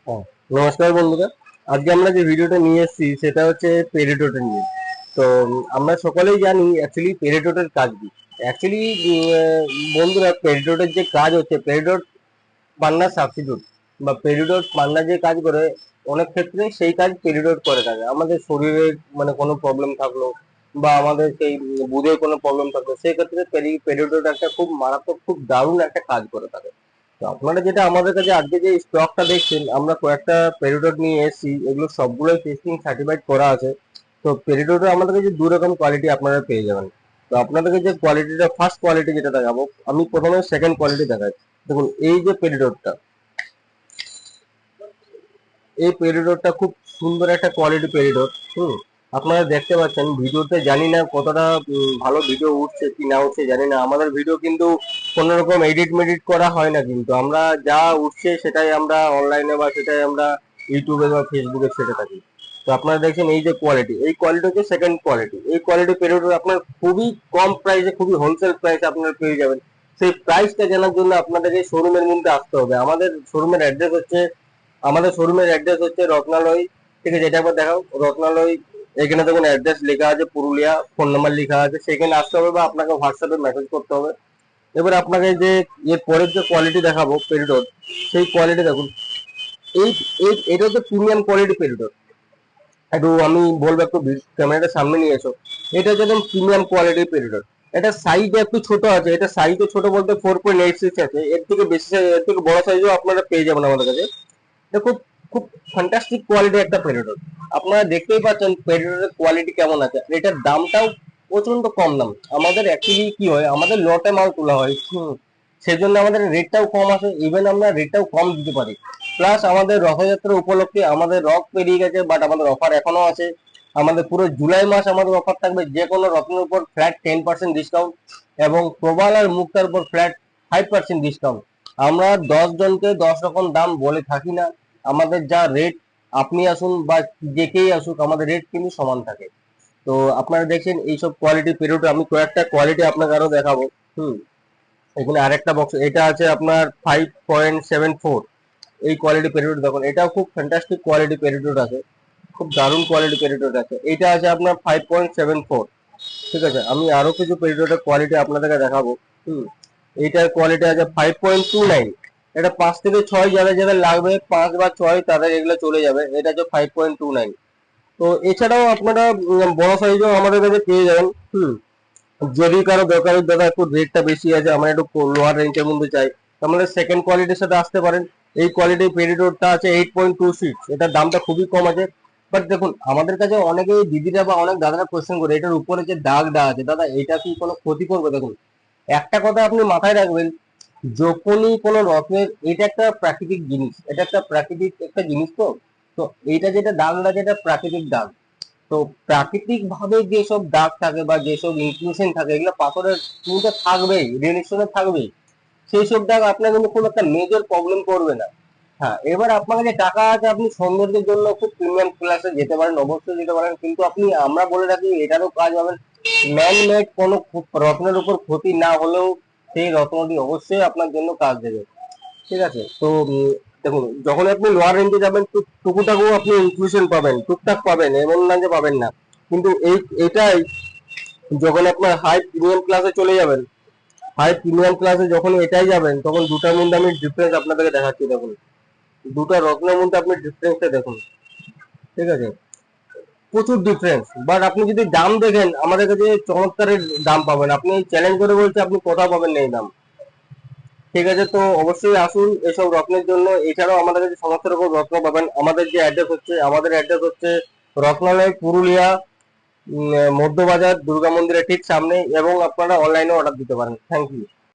হ্যাঁ, নমস্কার বন্ধুরা। আজকে আমরা যে ভিডিওটা নিয়ে এসেছি সেটা হচ্ছে পেরিটোটের নিয়ে। তো আমরা সকলেই জানি অ্যাকচুয়ালি পেরিটোটের কাজ কি। অ্যাকচুয়ালি বন্ধুরা, পেরিটোটের যে কাজ হচ্ছে, পেরিটোট পান্নার সাবস্টিটিউট বা পেরিটোট পান্না যে কাজ করে, অনেক ক্ষেত্রে সেই কাজ পেরিটোট করে থাকে। আমাদের শরীরে মানে কোনো প্রবলেম থাকলো বা আমাদের সেই বুধের কোনো প্রবলেম থাকলো, সেই ক্ষেত্রে পেরিটোট একটা খুব মারাত্মক, খুব দারুণ একটা কাজ করে থাকে। তো আপনারা যেটা আমাদের কাছে আজকে যে স্টকটা দেখছেন, আমরা কয়েকটা পেরিডট নিয়ে এসেছি, এগুলো সবগুলোই টেস্টিং সার্টিফাইড করা আছে। তো পেরিডটে আমাদের কাছে দু রকম কোয়ালিটি আপনারা পেয়ে যাবেন। তো আপনাদেরকে যে কোয়ালিটিটা, ফার্স্ট কোয়ালিটি যেটা দেখাবো, আমি প্রথমে সেকেন্ড কোয়ালিটি দেখাই। দেখুন, এই যে পেরিডটটা, এই পেরিডটটা খুব সুন্দর একটা কোয়ালিটি পেরিডট। আপনারা দেখতে পাচ্ছেন ভিডিওতে, জানি না কতটা ভালো ভিডিও উঠছে কি না উঠছে জানি না। আমাদের ভিডিও কিন্তু কোনো রকম এডিট মেডিট করা হয় না, কিন্তু আমরা যা উঠছে সেটাই আমরা অনলাইনে বা সেটাই আমরা ইউটিউবে বা ফেসবুকে ছেড়ে থাকি। তো আপনারা দেখছেন এই যে কোয়ালিটি, এই কোয়ালিটি হচ্ছে সেকেন্ড কোয়ালিটি। এই কোয়ালিটি পেরিডট আপনার খুবই কম প্রাইসে, খুবই হোলসেল প্রাইসে আপনারা পেয়ে যাবেন। সেই প্রাইসটা জানার জন্য আপনাদেরকে শোরুমের মধ্যে আসতে হবে। আমাদের শোরুমের অ্যাড্রেস হচ্ছে রত্নালয়। ঠিক আছে, এটা একবার দেখাও, রত্নালয়। এখানে দেখুন অ্যাড্রেস লেখা আছে, পুরুলিয়া, ফোন নাম্বার লেখা আছে, সেখানে আসতে হবে বা আপনাকে হোয়াটসঅ্যাপে মেসেজ করতে হবে। এবার আপনাকে যে এর পরের যে কোয়ালিটি দেখাবো পেরিডট, সেই কোয়ালিটি দেখুন। এই এটা হচ্ছে প্রিমিয়াম কোয়ালিটি পেরিডট। একটু আমি বলবো, একটু ক্যামেরাটা সামনে নিয়ে এসো। এটা হচ্ছে একদম প্রিমিয়াম কোয়ালিটির পেরিডট। এটা সাইজ একটু ছোট আছে, এটা সাইজে ছোট বলতে 4.86 আছে। এর থেকে বেশি এর থেকে বড় সাইজও আপনারা পেয়ে যাবেন আমাদের কাছে। এটা খুব খুব ফ্যান্টাস্টিক কোয়ালিটি একটা পেরিডট। আপনারা দেখতেই পাচ্ছেন পেরিডটের কোয়ালিটি কেমন আছে, আর এটার দামটাও প্রচন্ড কম দাম। আমাদের অ্যাকচুয়ালি কি হয়, আমাদের লটে মাল তোলা হয়, সেজন্য আমাদের রেটটাও কম আছে, ইভেন আমরা রেটটাও কম দিতে পারি। প্লাস আমাদের রথযাত্রা উপলক্ষে আমাদের রথ পেরিয়ে গেছে, বাট আমাদের অফার এখনো আছে। আমাদের পুরো জুলাই মাস আমাদের অফার থাকবে, যে কোনো রত্নের উপর ফ্ল্যাট 10% ডিসকাউন্ট, এবং প্রবাল আর মুক্তার উপর ফ্ল্যাট 5% ডিসকাউন্ট। আমরা 10 জনকে 10 রকম দাম বলে থাকি না। আমাদের যা রেট, আপনি আসুন বা যে কেই আসুক, আমাদের রেট কিন্তু সমান থাকে। তো আপনারা দেখছেন এইসব কোয়ালিটি পেরিয়ড, আমি কয়েকটা কোয়ালিটি আপনাকে আরো দেখাবো। হুম এখানে আরেকটা বক্স, এটা আছে আপনার 5.74। এই কোয়ালিটি পেরিয়ড দেখুন, এটাও খুব ফ্যান্টাস্টিক কোয়ালিটি পেরিয়ড আছে, খুব দারুণ কোয়ালিটি পেরিয়ড আছে। এটা আছে আপনার 5.74। ঠিক আছে, আমি আরো কিছু পেরিয়ডের কোয়ালিটি আপনাদেরকে দেখাবো। হুম এইটার কোয়ালিটি আছে 5.29। এটা 5 থেকে 6 যাদের যাদের লাগবে, 5 বা 6 তাদের এগুলো চলে যাবে। এটা হচ্ছে 5.29। তো এছাড়াও আপনারা বড় সাইজও আমাদের কাছে পেয়ে যাবেন। যদি কারো দরকার হয়, দাদা একটু রেটটা বেশি আছে, আমরা একটু লোয়ার রেঞ্জের মধ্যে চাই, আমাদের সেকেন্ড কোয়ালিটির সাথে আসতে পারেন। এই কোয়ালিটির পেরিডোরটা আছে 8.26, এটার দামটা খুবই কম আছে। বাট দেখুন, আমাদের কাছে অনেকেই দিদিরা বা অনেক দাদারা কোয়েশ্চেন করে, এটার উপরে যে দাগটা আছে, দাদা এটা কি কোনো ক্ষতি করবে? দেখুন, একটা কথা আপনি মাথায় রাখবেন, যখনই কোনো রত্নের, এটা একটা প্রাকৃতিক জিনিস, এটা একটা প্রাকৃতিক একটা জিনিস। তো তো এইটা যেটা দাগ লাগে, এটা প্রাকৃতিক দাগ। তো প্রাকৃতিক ভাবে যেসব দাগ থাকে বা যেসব ইনক্লুশন থাকে, এগুলো পাথরের কিন্তু থাকবেই, রিলেশনে থাকবেই। সেই সব দাগ আপনার কিন্তু খুব একটা মেজর প্রবলেম করবে না। হ্যাঁ, এবার আপনার কাছে টাকা আছে, আপনি সৌন্দর্যের জন্য খুব প্রিমিয়াম ক্লাসে যেতে পারেন, অবশ্যই যেতে পারেন, কিন্তু আপনি, আমরা বলে রাখি, এটারও কাজ হবে। ম্যান মেড কোনো রত্নের উপর ক্ষতি না হলেও সেই রত্নটি অবশ্যই আপনার জন্য কাজ দেবে। ঠিক আছে, তো দেখুন, যখন আপনি লোয়ার রেঞ্জে যাবেন, টুকুটাকু আপনি ইনক্লুশন পাবেন, টুকটাক পাবেন, এমন না যে পাবেন না। কিন্তু এটাই যখন আপনার হাই প্রিমিয়াম ক্লাসে চলে যাবেন, হাই প্রিমিয়াম ক্লাসে যখন এটাই যাবেন, তখন দুটার মধ্যে আমি ডিফারেন্স আপনাদেরকে দেখাচ্ছি। দেখুন, দুটা রত্নের মধ্যে আপনি ডিফারেন্সটা দেখুন। ঠিক আছে, প্রচুর ডিফারেন্স। বাট আপনি যদি দাম দেখেন, আমাদের কাছে চমৎকারের দাম পাবেন। আপনি চ্যালেঞ্জ করে বলছে, আপনি কোথাও পাবেন না এই দাম। ঠিক আছে, তো অবশ্যই আসুন এসব রত্নের জন্য। এছাড়াও আমাদের কাছে সমস্ত রকম রত্ন পাবেন। আমাদের অ্যাড্রেস হচ্ছে রত্নালয়, পুরুলিয়া, মধ্যবাজার দুর্গা মন্দিরের ঠিক সামনে, এবং আপনারা অনলাইনে অর্ডার দিতে পারেন। Thank you.